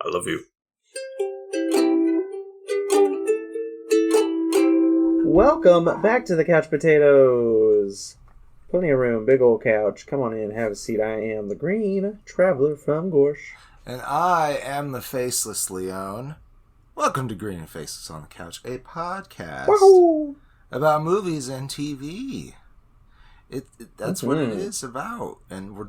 I love you. Welcome back to the Couch Potatoes. Plenty of room, big old couch. Come on in, have a seat. I am the Green Traveler from Gorsh. And I am the Faceless Leone. Welcome to Green and Faceless on the Couch, a podcast about movies and TV. That's what it is about, and we're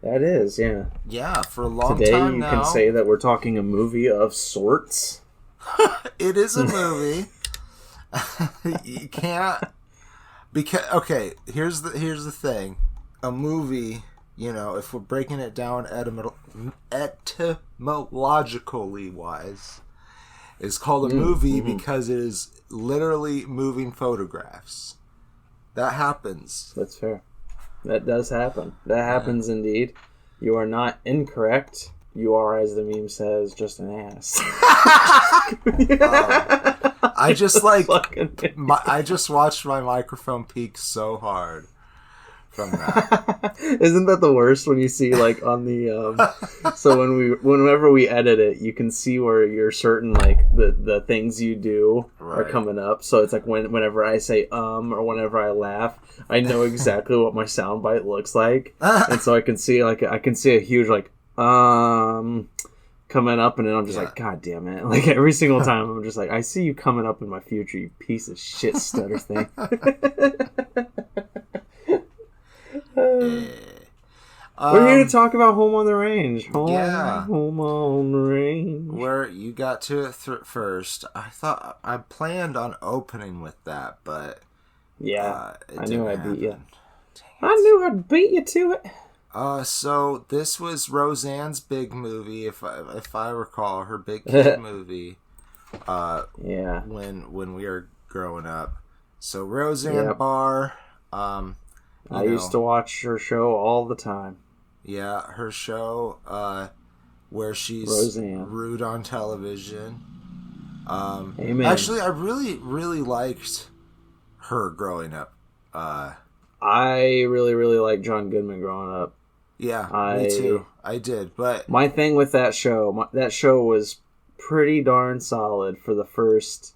that is, yeah. Yeah, for a long Today time you now. can say that we're talking a movie of sorts. It is a movie. You can't because okay. Here's the thing. A movie, you know, if we're breaking it down etymologically wise, is called a movie because it is literally moving photographs. That happens. That's fair. That does happen. That happens indeed. You are not incorrect. You are, as the meme says, just an ass. I just I just watched my microphone peak so hard from that. Isn't that the worst when you see like on the so whenever we edit it, you can see where your certain like the things you do are coming up. So it's like whenever I say or whenever I laugh, I know exactly what my soundbite looks like, and so I can see a huge like coming up, and then I'm just like, God damn it. Like, every single time, I'm just like, I see you coming up in my future, you piece of shit stutter thing. We're here to talk about Home on the Range. Home on the Range. Where you got to it first. I planned on opening with that, but... Yeah, I knew I'd beat you. I knew I'd beat you to it. So this was Roseanne's big movie, if I recall, her big kid movie. Yeah. When we were growing up. So Roseanne Barr. I used to watch her show all the time. Yeah, her show, where she's Roseanne. rude on television. Amen. Actually, I really, really liked her growing up. I really, really liked John Goodman growing up. Yeah, me too. I did, but... My thing with that show, that show was pretty darn solid for the first,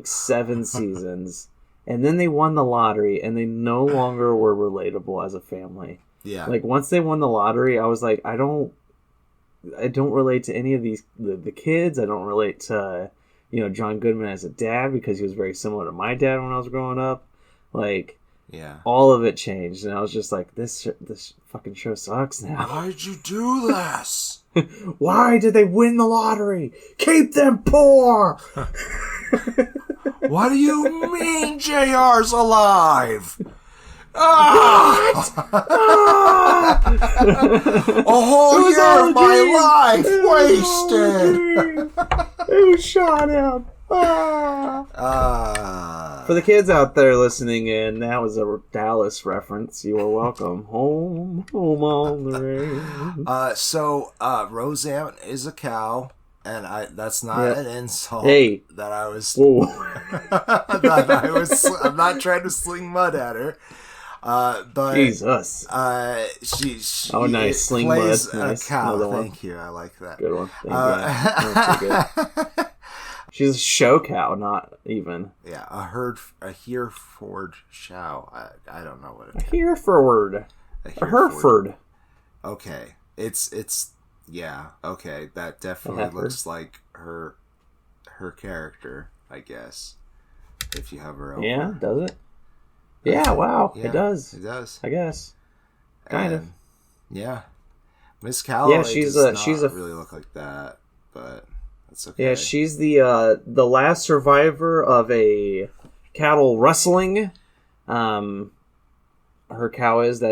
7 seasons. And then they won the lottery, and they no longer were relatable as a family. Yeah. Once they won the lottery, I was like, I don't relate to any of these, the kids. I don't relate to, John Goodman as a dad, because he was very similar to my dad when I was growing up. Yeah. All of it changed, and I was just like, this fucking show sucks now. Why'd you do this? Why did they win the lottery? Keep them poor! What do you mean JR's alive? Ah! A whole year of my life wasted! It was shot out. For the kids out there listening in, that was a Dallas reference. You are welcome. Home on the range. So Roseanne is a cow, and that's not an insult. Hey. That I was. I'm not trying to sling mud at her. But Jesus. She nice. Sling plays mud. Nice. A cow. Another Thank you. I like that. Good one. Thank you. Good. She's a show cow, not even. Yeah, a Hereford show. I don't know what it is. A Hereford. A Hereford. Okay. It's yeah, okay. That definitely looks like her character, I guess. If you hover over. Yeah, does it? Yeah, wow. Yeah, it does. It does. I guess. Kind of. Yeah. Miss Calloway she's really look like that, but that's okay. Yeah, she's the last survivor of a cattle rustling. Her cow is,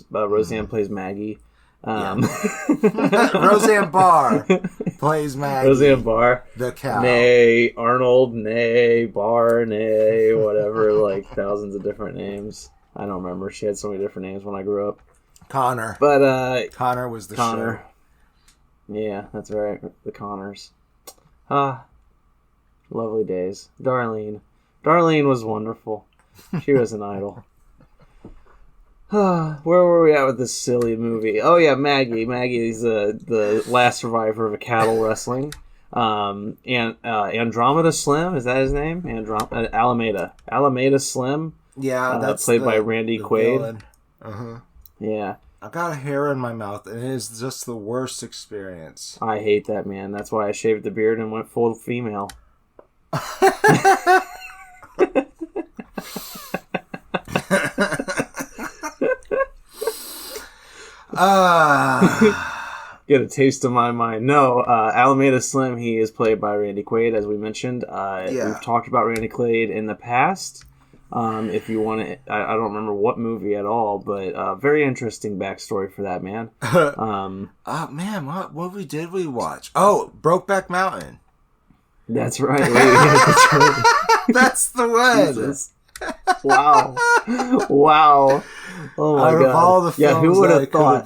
Roseanne plays Maggie. Roseanne Barr plays Maggie. Roseanne Barr. The cow. Nay, Arnold, nay, Barr, nay, whatever, thousands of different names. I don't remember. She had so many different names when I grew up. Connor. But, Connor was the Connor. show. Yeah, that's right. The Connors. Lovely days. Darlene. Darlene was wonderful. She was an idol. Where were we at with this silly movie? Oh yeah, Maggie. Maggie's the last survivor of a cattle wrestling. And Andromeda Slim, is that his name? Alameda Slim. Yeah, that's played by Randy Quaid. Yeah. I got a hair in my mouth, and it is just the worst experience. I hate that, man. That's why I shaved the beard and went full female. Get a taste of my mind. No, Alameda Slim, he is played by Randy Quaid, as we mentioned. We've talked about Randy Quaid in the past. If you want to, I don't remember what movie at all, but very interesting backstory for that man. Man, what movie did we watch? Oh, Brokeback Mountain. That's right. That's right. That's the one. Jesus. Wow. Oh my god. All the films who would have thought?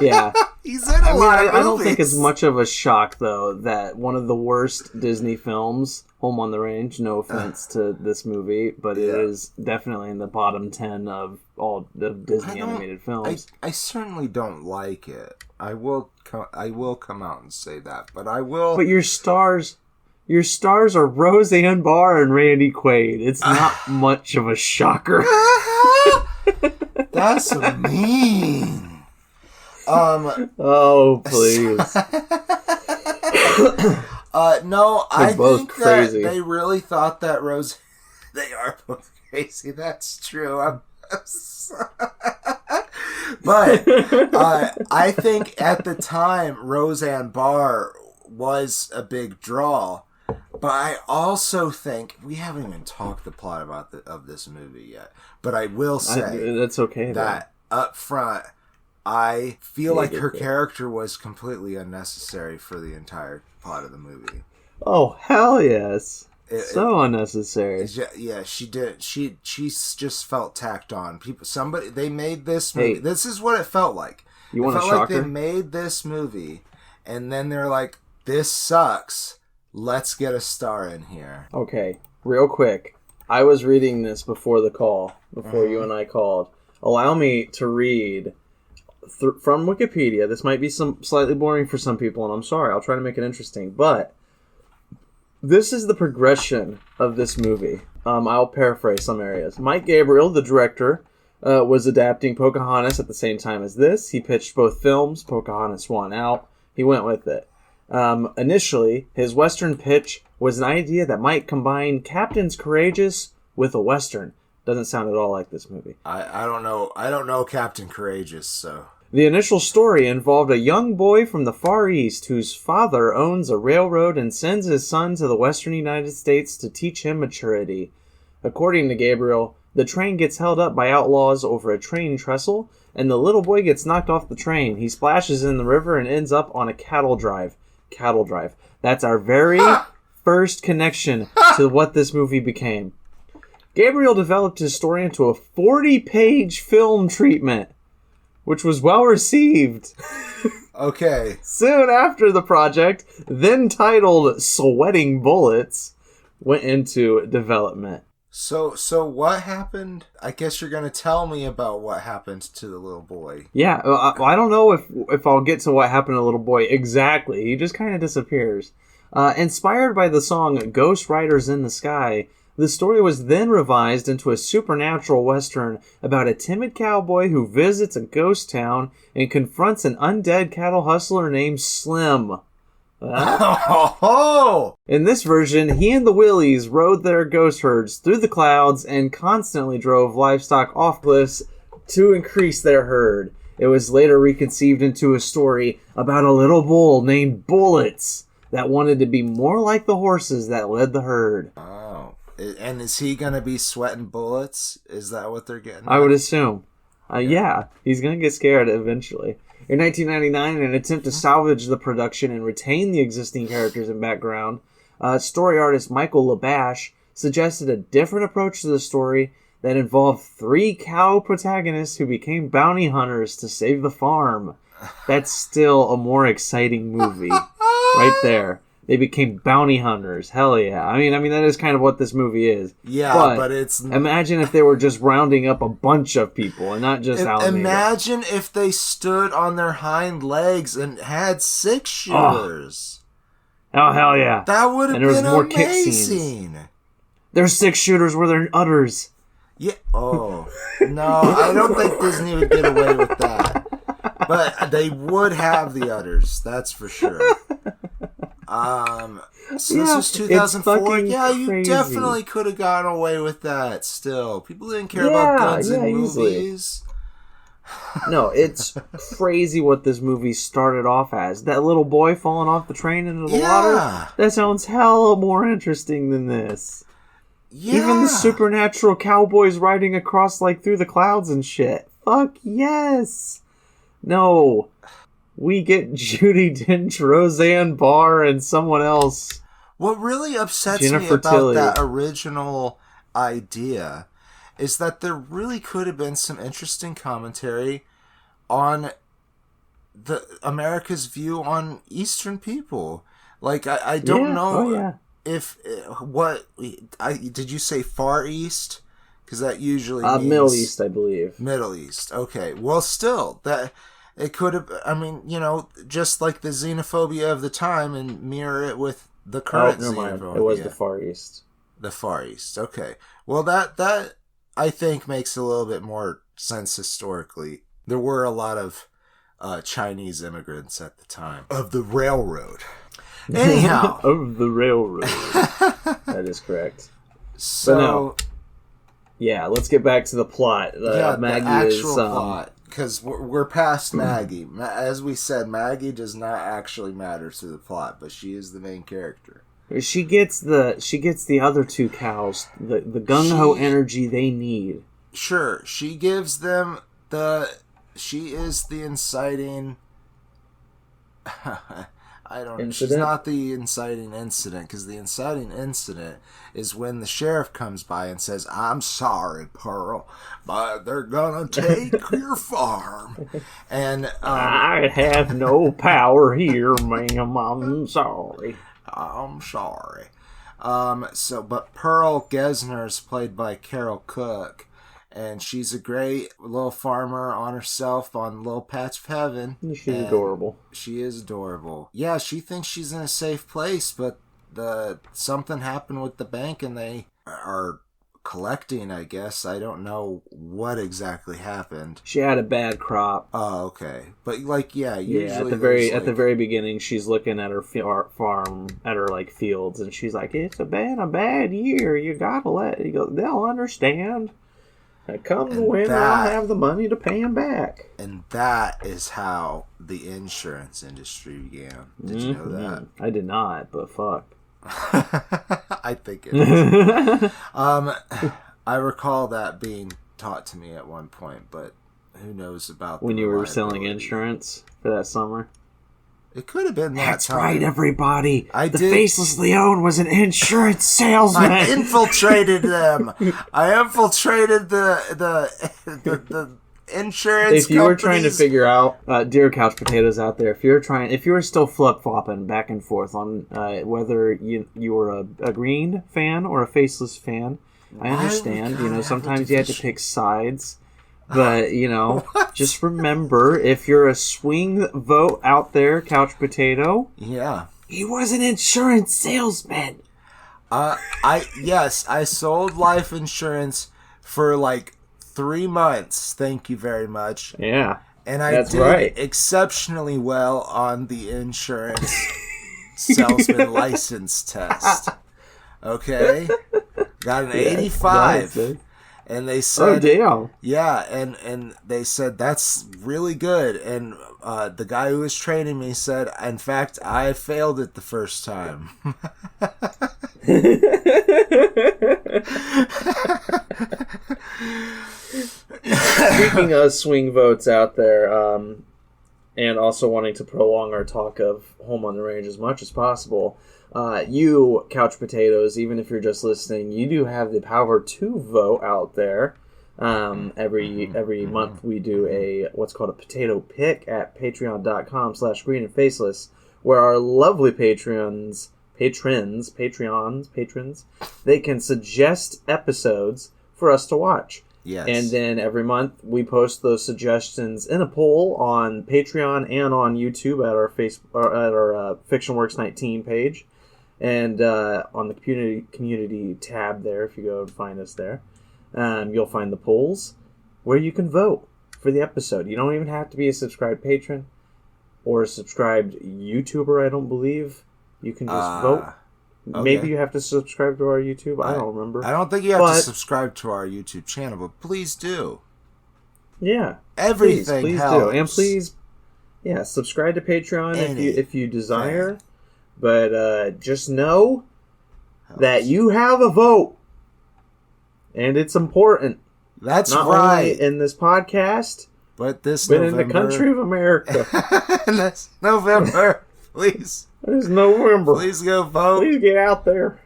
Yeah. He's in a lot of movies. I don't think it's much of a shock, though, that one of the worst Disney films, Home on the Range, no offense to this movie, but it is definitely in the bottom 10 of all the Disney animated films. I certainly don't like it. I will come out and say that, but I will... But your stars are Roseanne Barr and Randy Quaid. It's not much of a shocker. That's mean. Oh, please. No, I think crazy. That they really thought that they are both crazy. That's true. But I think at the time Roseanne Barr was a big draw. But I also think we haven't even talked the plot of this movie yet. But I will say that's okay. That up front, I feel like her character was completely unnecessary for the entire plot of the movie. Oh hell yes! So unnecessary. Yeah, she did. She just felt tacked on. They made this movie. This is what it felt like. You want to shock her? They made this movie, and then they're like, "This sucks. Let's get a star in here." Okay, real quick. I was reading this before you and I called. Allow me to read from Wikipedia. This might be slightly boring for some people, and I'm sorry. I'll try to make it interesting. But this is the progression of this movie. I'll paraphrase some areas. Mike Gabriel, the director, was adapting Pocahontas at the same time as this. He pitched both films. Pocahontas won out. He went with it. Initially, his Western pitch was an idea that might combine Captain's Courageous with a Western. Doesn't sound at all like this movie. I don't know Captain Courageous, so... The initial story involved a young boy from the Far East whose father owns a railroad and sends his son to the western United States to teach him maturity. According to Gabriel, the train gets held up by outlaws over a train trestle, and the little boy gets knocked off the train. He splashes in the river and ends up on a cattle drive. Cattle drive. That's our very first connection to what this movie became. Gabriel developed his story into a 40-page film treatment, which was well received. Okay. Soon after the project, then titled Sweating Bullets, went into development. So what happened? I guess you're going to tell me about what happened to the little boy. Yeah, I don't know if I'll get to what happened to the little boy exactly. He just kind of disappears. Inspired by the song Ghost Riders in the Sky, the story was then revised into a supernatural western about a timid cowboy who visits a ghost town and confronts an undead cattle hustler named Slim. In this version, he and the Willies rode their ghost herds through the clouds and constantly drove livestock off cliffs to increase their herd. It was later reconceived into a story about a little bull named Bullets that wanted to be more like the horses that led the herd. Oh. And is he going to be sweating bullets? Is that what they're getting at? I would assume. Yeah, he's going to get scared eventually. In 1999, in an attempt to salvage the production and retain the existing characters and background, story artist Michael Labash suggested a different approach to the story that involved 3 cow protagonists who became bounty hunters to save the farm. That's still a more exciting movie. Right there. They became bounty hunters. Hell yeah. I mean that is kind of what this movie is. Yeah, but it's... Imagine if they were just rounding up a bunch of people and not just Alameda. Imagine if they stood on their hind legs and had 6-shooters. Oh, hell yeah. That would have been more amazing. There's 6-shooters where they're udders. Yeah. Oh. No, I don't think Disney would get away with that. But they would have the udders, that's for sure. So this was 2004. Yeah, you crazy. definitely could have gotten away with that still. People didn't care about guns in movies. No, it's crazy what this movie started off as. That little boy falling off the train into the water? That sounds hella more interesting than this. Yeah. Even the supernatural cowboys riding across, like, through the clouds and shit. Fuck yes! No. We get Judi Dench, Roseanne Barr, and someone else. What really upsets Jennifer me about Tilly. that original idea is that there really could have been some interesting commentary on the America's view on Eastern people. Like, I don't know if... did you say Far East? Because that usually means... Middle East, I believe. Middle East, okay. Well, still, that... It could have, I mean, just like the xenophobia of the time and mirror it with the current xenophobia. It was the Far East. The Far East, okay. Well, that I think makes a little bit more sense historically. There were a lot of Chinese immigrants at the time of the railroad. Anyhow. Of the railroad. That is correct. So, no. Yeah, let's get back to the plot. Maggie the actual plot. Because we're past Maggie. As we said, Maggie does not actually matter to the plot, but she is the main character. She gets the other two cows the gung ho energy they need. Sure, she gives them she is the inciting. I don't know. She's not the inciting incident, because the inciting incident is when the sheriff comes by and says, "I'm sorry, Pearl, but they're gonna take your farm." And I have no power here, ma'am. I'm sorry. I'm sorry. But Pearl Gesner is played by Carol Cook. And she's a great little farmer on herself on a little patch of heaven. She's adorable. She is adorable. Yeah, she thinks she's in a safe place, but something happened with the bank and they are collecting, I guess. I don't know what exactly happened. She had a bad crop. Oh, okay. But usually at the very beginning, she's looking at her farm, at her like fields, and she's like, "It's been a bad year. You gotta they'll understand. Come the winter, I'll have the money to pay him back." And that is how the insurance industry began. Did you know that? I did not, but fuck. I think it is. I recall that being taught to me at one point, but who knows about when you were selling insurance for that summer? It could have been that That's time. right, everybody. The Faceless Leon was an insurance salesman. I infiltrated them. I infiltrated the insurance. If you were trying to figure out, dear couch potatoes out there, if you were still flip flopping back and forth on whether you were a green fan or a faceless fan, I understand. Sometimes you have to pick sides. But, just remember, if you're a swing vote out there, couch potato, he was an insurance salesman. I sold life insurance for like 3 months. Thank you very much. Yeah. And I did exceptionally well on the insurance salesman license test. Okay? Got an 85. Nice. And they said, "Oh damn!" Yeah, and they said that's really good. And the guy who was training me said, "In fact, I failed it the first time." Speaking of swing votes out there, and also wanting to prolong our talk of Home on the Range as much as possible. You, couch potatoes, even if you're just listening, you do have the power to vote out there. Every month we do what's called a potato pick at patreon.com/greenandfaceless, where our lovely patrons, they can suggest episodes for us to watch. Yes. And then every month we post those suggestions in a poll on Patreon and on YouTube at our FictionWorks 19 page, and on the community tab there. If you go and find us there, you'll find the polls where you can vote for the episode. You don't even have to be a subscribed patron or a subscribed YouTuber. I don't believe you can just vote. Okay. Maybe you have to subscribe to our YouTube. I don't remember. I don't think you have to subscribe to our YouTube channel, but please do. Yeah. Everything please helps. do. And please, subscribe to Patreon if you desire. But just know that you have a vote. And it's important. That's Not right. Only in this podcast, but November. In the country of America. This November. Please. It's November. Please go vote. Please get out there.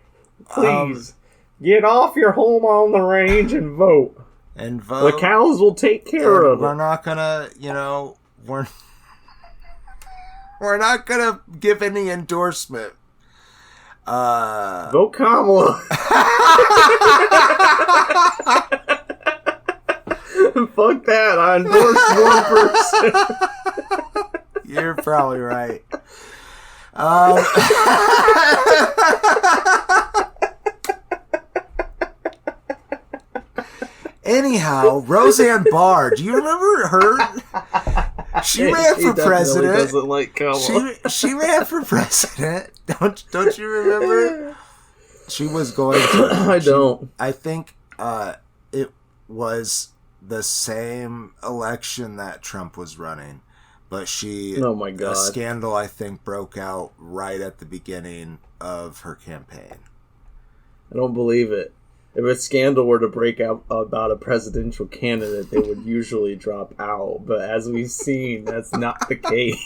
Please. Get off your home on the range and vote. And vote. The cows will take care of it. We're not gonna, we're not gonna give any endorsement. Vote Kamala. Fuck that. I endorse one person. You're probably right. Anyhow, Roseanne Barr. Do you remember her? She ran for president. Doesn't like Kamala. She ran for president. Don't you remember? She was going to. I don't. I think it was the same election that Trump was running, but oh my God. A scandal I think broke out right at the beginning of her campaign. I don't believe it. If a scandal were to break out about a presidential candidate, they would usually drop out. But as we've seen, that's not the case.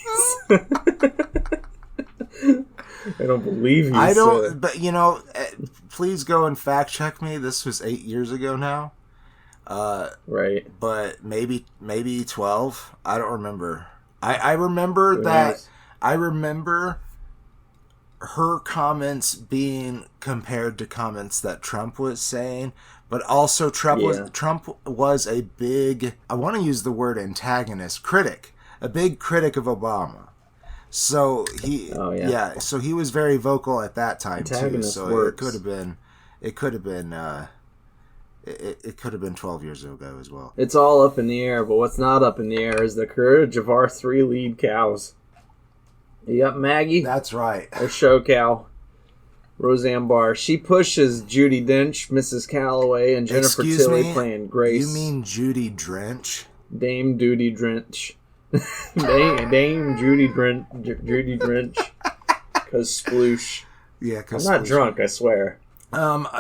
I don't believe you. I don't. But please go and fact check me. This was 8 years ago now. Right. But maybe 12. I don't remember. I remember that. I remember her comments being compared to comments that Trump was saying, but also Trump was a big, I want to use the word antagonist, a big critic of Obama. So so he was very vocal at that time antagonist too. So works. it could have been 12 years ago as well. It's all up in the air, but what's not up in the air is the courage of our 3 lead cows. You got Maggie. That's right. Our show cow, Roseanne Barr. She pushes Judi Dench, Mrs. Calloway, and Jennifer Tilly playing Grace. You mean Judi Drench? Dame Judi Drench. Dame Judi Drench. Cause sploosh. Yeah, I'm not drunk, I swear.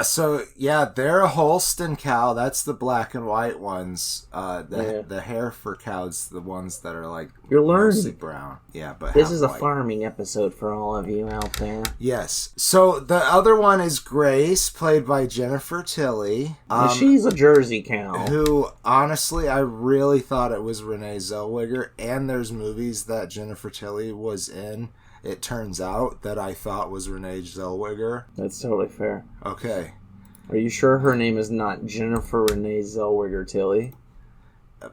So yeah, they're a Holstein cow. That's the black and white ones. The Hereford cows, the ones that are like you're learning mostly brown. Yeah, but this is a farming episode for all of you out there. Yes. So the other one is Grace, played by Jennifer Tilly. She's a Jersey cow. Who, honestly, I really thought it was Renee Zellweger. And there's movies that Jennifer Tilly was in. It turns out that I thought was Renee Zellweger. That's totally fair. Okay. Are you sure her name is not Jennifer Renee Zellweger Tilly?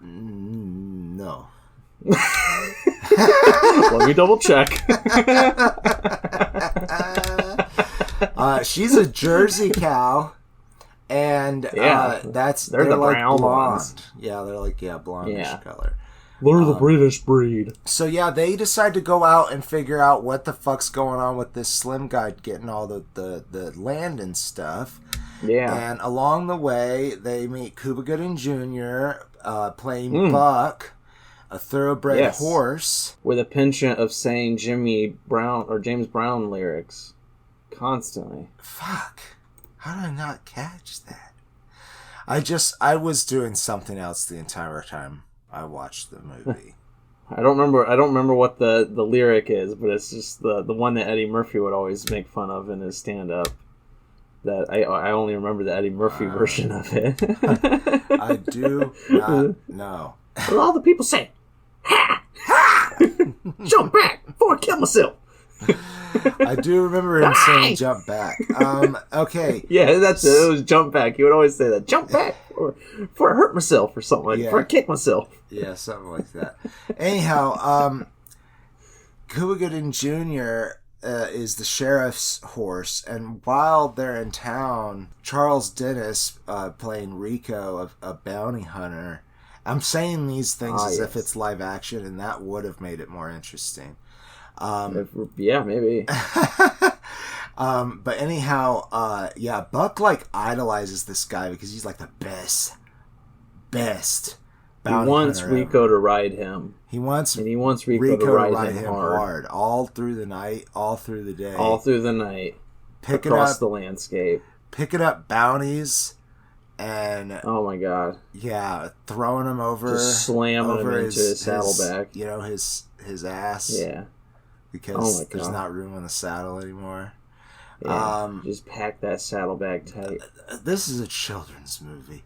No. Let me double check. She's a Jersey cow. And they're the like brown blonde. ones. Yeah, they're like blondish color. They're the British breed. So yeah, they decide to go out and figure out what the fuck's going on with this slim guy getting all the land and stuff. Yeah. And along the way, they meet Cuba Gooding Jr. Playing Buck, a thoroughbred horse. With a penchant of saying Jimmy Brown or James Brown lyrics constantly. Fuck. How did I not catch that? I was doing something else the entire time I watched the movie. I don't remember what the lyric is, but it's just the one that Eddie Murphy would always make fun of in his stand-up. That I only remember the Eddie Murphy version of it. I do not know. Well, all the people say, "Ha! Ha! Jump back before I kill myself." I do remember him saying "jump back." Okay. Yeah, that's it. It was jump back. He would always say that, jump back, or before I hurt myself, or something like that. Before I kick myself. Yeah, something like that. Anyhow, Cuba Gooding Jr. Is the sheriff's horse, and while they're in town, Charles Dennis, playing Rico, a bounty hunter. I'm saying these things as if it's live action, and that would have made it more interesting. Yeah, maybe. But anyhow, Buck like idolizes this guy because he's like the best bounty he wants hunter Rico ever. to ride him. He wants Rico to ride him hard. all through the night, all through the day, all through the night, across the landscape, picking up bounties, and oh my god, yeah, throwing him over, just slamming him into his saddlebag. His ass, yeah, because there's not room on the saddle anymore. Yeah, just pack that saddlebag tight. This is a children's movie.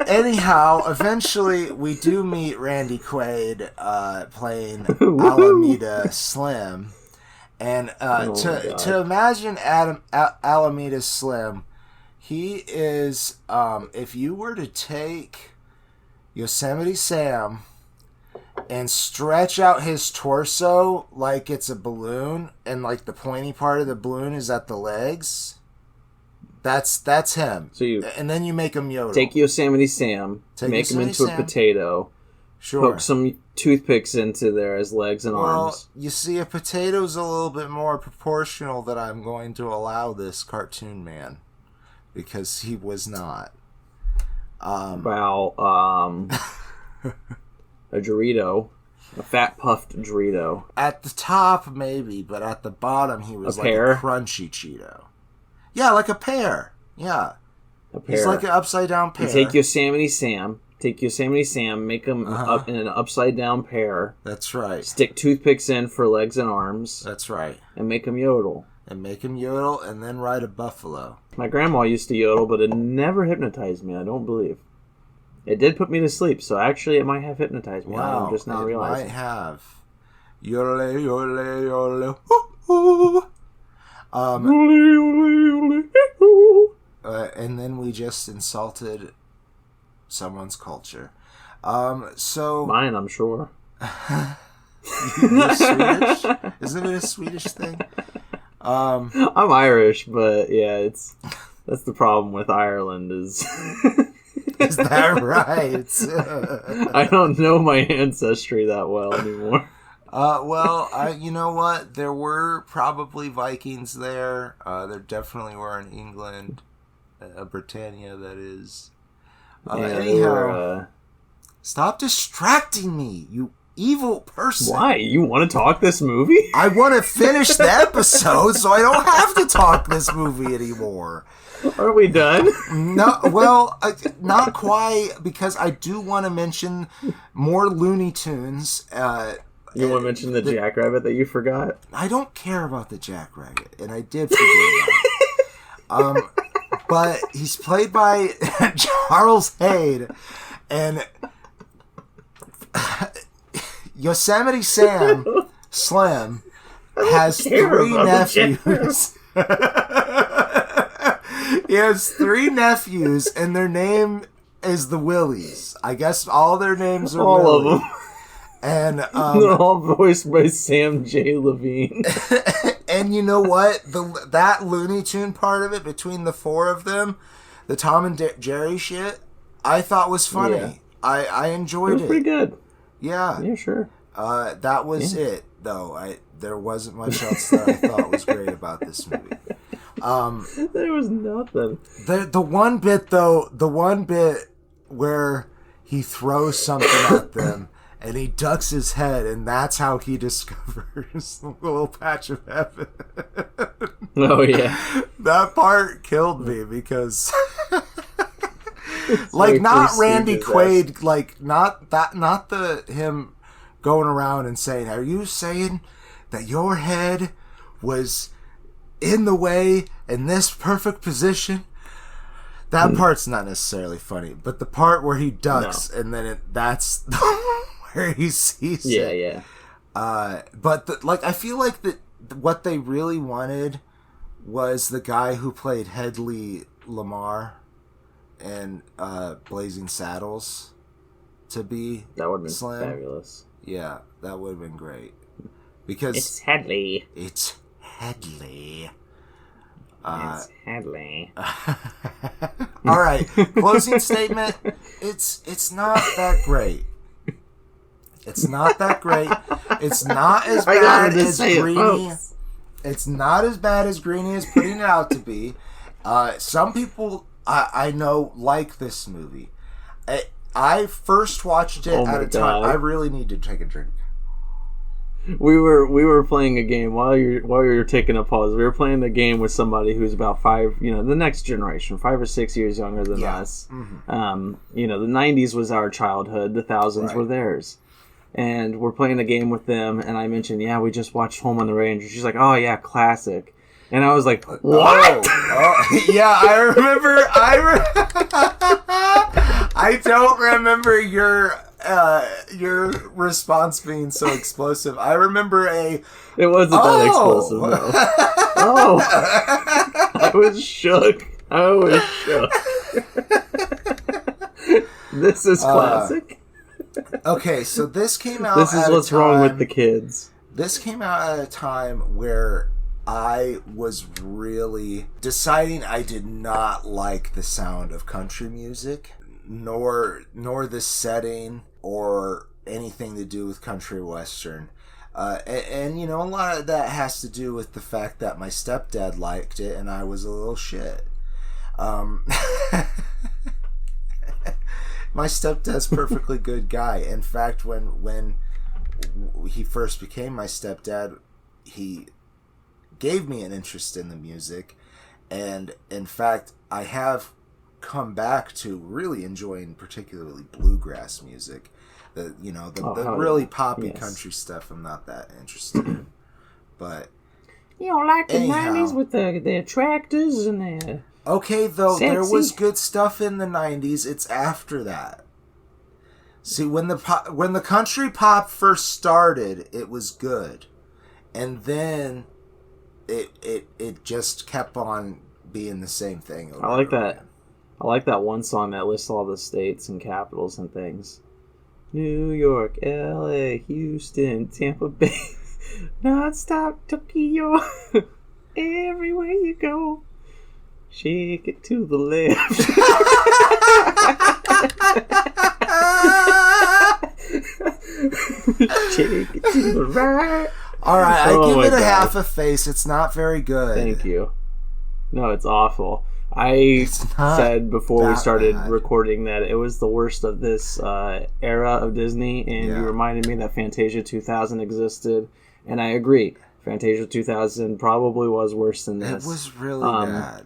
Anyhow, eventually we do meet Randy Quaid playing Alameda Slim. And to imagine Alameda Slim, he is, if you were to take Yosemite Sam and stretch out his torso like it's a balloon, and like the pointy part of the balloon is at the legs... That's him. And then you make him yodel. Take Yosemite Sam, make him into a potato, poke some toothpicks into there as legs and arms. You see, a potato's a little bit more proportional that I'm going to allow this cartoon man, because he was not. A Dorito. A fat puffed Dorito. At the top, maybe, but at the bottom, he was like pear? A crunchy Cheeto. Yeah, like a pear. Yeah. A pear. He's like an upside down pear. You take Yosemite Sam, make him up in an upside down pear. That's right. Stick toothpicks in for legs and arms. That's right. And make him yodel. And then ride a buffalo. My grandma used to yodel, but it never hypnotized me, I don't believe. It did put me to sleep, so actually it might have hypnotized me. Wow, I'm just now realizing. It might have. Yodel, yodel, yodel, hoo, hoo. And then we just insulted someone's culture. So mine, I'm sure. You're Swedish? Isn't it a Swedish thing? I'm Irish, but yeah, that's the problem with Ireland is. Is that right? I don't know my ancestry that well anymore. You know what? There were probably Vikings there. There definitely were in England, Britannia, that is. Anyhow, stop distracting me, you evil person. Why? You want to talk this movie? I want to finish the episode so I don't have to talk this movie anymore. Are we done? No, well, not quite, because I do want to mention more Looney Tunes. You want to mention the Jackrabbit that you forgot? I don't care about the Jackrabbit, and I did forget about it. But he's played by Charles Hayde, and Yosemite Sam Slim has 3 nephews. He has 3 nephews, and their name is the Willies. I guess all their names are all Willie. of them. And they're all voiced by Sam J. Levine. And you know what? That Looney Tune part of it, between the 4 of them, the Tom and Jerry shit, I thought was funny. Yeah. I enjoyed it. It was pretty good. Yeah. Yeah, sure. That was it, though. There wasn't much else that I thought was great about this movie. There was nothing. The one bit where he throws something at them and he ducks his head, and that's how he discovers the little patch of heaven. Oh yeah, that part killed me because, like, not Randy Quaid, like not him going around and saying, "Are you saying that your head was in the way in this perfect position?" That part's not necessarily funny, but the part where he ducks and then that's where he sees Yeah, it. yeah. But like, I feel like that what they really wanted was the guy who played Hedley Lamar in Blazing Saddles to be That would have been Slim. fabulous. Yeah, that would have been great. Because It's Hadley. it's Hedley. It's Hadley. All right, closing statement. It's not that great. It's not that great. It's not as bad as Greenie. It's not as bad as Greenie is putting it out to be. Some people I know like this movie. I first watched it at a time. I really need to take a drink. We were playing a game while you're taking a pause. We were playing a game with somebody who's about the next generation, 5 or 6 years younger than us. Mm-hmm. The 90s was our childhood. The thousands were theirs. And we're playing a game with them, and I mentioned, we just watched Home on the Range. She's like, oh yeah, classic. And I was like, what? Yeah, I remember. I don't remember your response being so explosive. I remember It wasn't that explosive, no. I was shook. This is classic. Okay, so this came out. This is what's wrong with the kids. This came out at a time where I was really deciding I did not like the sound of country music, nor the setting or anything to do with country western. And a lot of that has to do with the fact that my stepdad liked it and I was a little shit. My stepdad's a perfectly good guy. In fact, when he first became my stepdad, he gave me an interest in the music, and in fact, I have come back to really enjoying particularly bluegrass music. The really poppy country stuff I'm not that interested in. But you don't like the 90s with their tractors and their... Okay, though, sexy. There was good stuff in the 90s. It's after that. See, when the country pop first started, it was good. And then it just kept on being the same thing. I like that. I like that one song that lists all the states and capitals and things. New York, LA, Houston, Tampa Bay, non-stop Tokyo. Everywhere you go, shake it to the left. Shake it to the right. All right, I give it a half a face. It's not very good. Thank you. No, it's awful. I said before we started recording that it was the worst of this era of Disney, and you reminded me that Fantasia 2000 existed, and I agree. Fantasia 2000 probably was worse than this. It was really bad.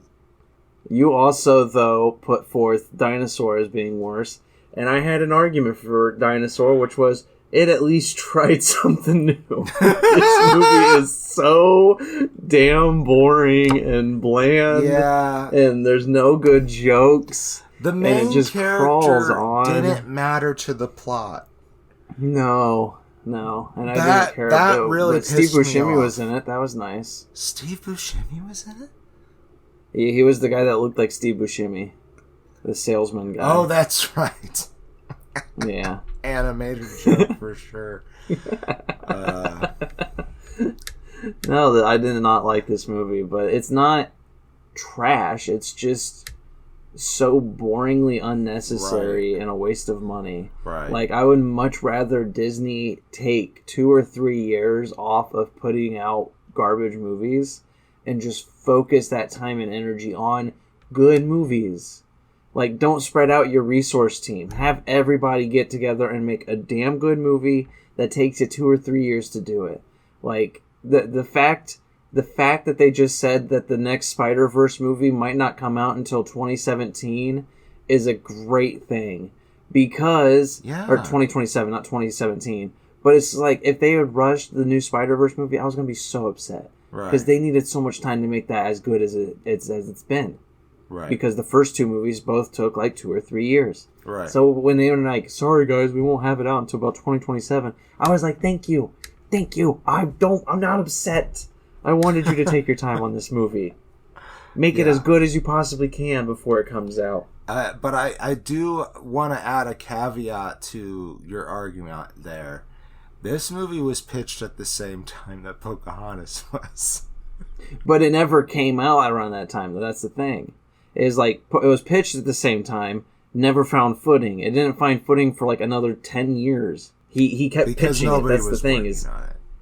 You also, though, put forth Dinosaur as being worse, and I had an argument for Dinosaur, which was it at least tried something new. This movie is so damn boring and bland. Yeah. And there's no good jokes. The main just character didn't matter to the plot. No. And I didn't care that really but Steve Buscemi was in it. That was nice. Steve Buscemi was in it? He was the guy that looked like Steve Buscemi. The salesman guy. Oh, that's right. Yeah. Animated joke for sure. No, I did not like this movie, but it's not trash. It's just so boringly unnecessary and a waste of money. Right. Like, I would much rather Disney take 2 or 3 years off of putting out garbage movies and just focus that time and energy on good movies. Like, don't spread out your resource team. Have everybody get together and make a damn good movie that takes you 2 or 3 years to do it. Like, the fact that they just said that the next Spider-Verse movie might not come out until 2017 is a great thing. Because... Or 2027, not 2017. But it's like, if they had rushed the new Spider-Verse movie, I was going to be so upset. Because they needed so much time to make that as good as it's been. Right. Because the first two movies both took like 2 or 3 years. Right. So when they were like, sorry guys, we won't have it out until about 2027, I was like, thank you. I'm not upset. I wanted you to take your time on this movie. Make it as good as you possibly can before it comes out. But I do want to add a caveat to your argument there. This movie was pitched at the same time that Pocahontas was. But it never came out around that time. That's the thing. It was pitched at the same time, never found footing. It didn't find footing for like another 10 years. He kept pitching it. That's the thing.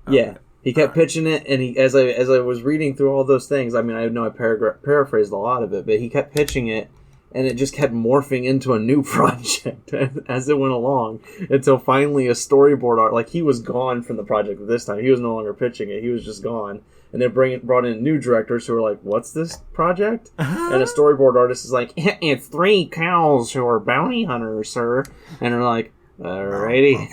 Yeah. He kept pitching it, and as I was reading through all those things, I mean, I know I paraphrased a lot of it, but he kept pitching it, and it just kept morphing into a new project as it went along, until finally a storyboard art, like he was gone from the project this time. He was no longer pitching it. He was just gone. And they brought in new directors who were like, what's this project? And a storyboard artist is like, it's 3 cows who are bounty hunters, sir. And they're like, alrighty.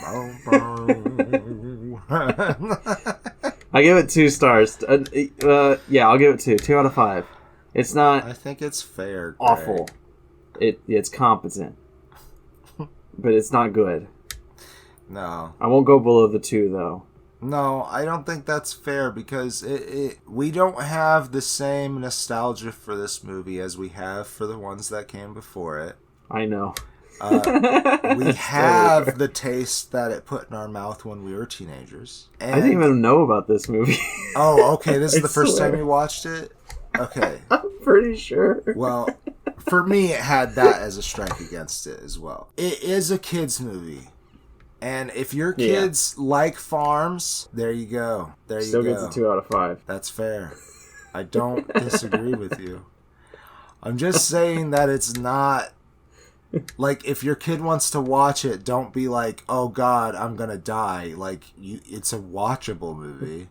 I give it 2 stars. Yeah, I'll give it 2. 2 out of 5. It's not. I think it's fair. Greg. Awful. It's competent, but it's not good. No. I won't go below the 2 though. No, I don't think that's fair because we don't have the same nostalgia for this movie as we have for the ones that came before it. I know. We have the taste that it put in our mouth when we were teenagers. And I didn't even know about this movie. Oh, okay. This is the first time you watched it? Okay. I'm pretty sure. Well, for me, it had that as a strike against it as well. It is a kid's movie. And if your kids like farms, there you go. Still gets a 2 out of 5. That's fair. I don't disagree with you. I'm just saying that it's not... Like, if your kid wants to watch it, don't be like, oh God, I'm gonna die. Like, it's a watchable movie.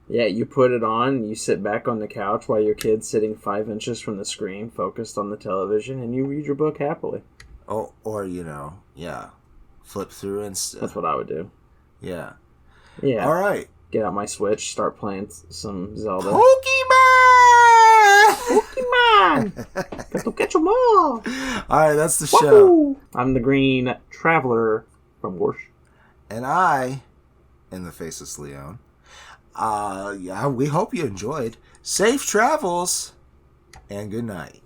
Yeah, you put it on, you sit back on the couch while your kid's sitting 5 inches from the screen, focused on the television, and you read your book happily. Oh, or, yeah. Flip through Insta. That's what I would do. Yeah. Yeah. All right. Get out my Switch, start playing some Zelda. Pokemon! Got to catch 'em all! Alright, that's the show. I'm the Green Traveler from Gorsh. And I, in the Faceless Leon. Yeah, we hope you enjoyed. Safe travels, and good night.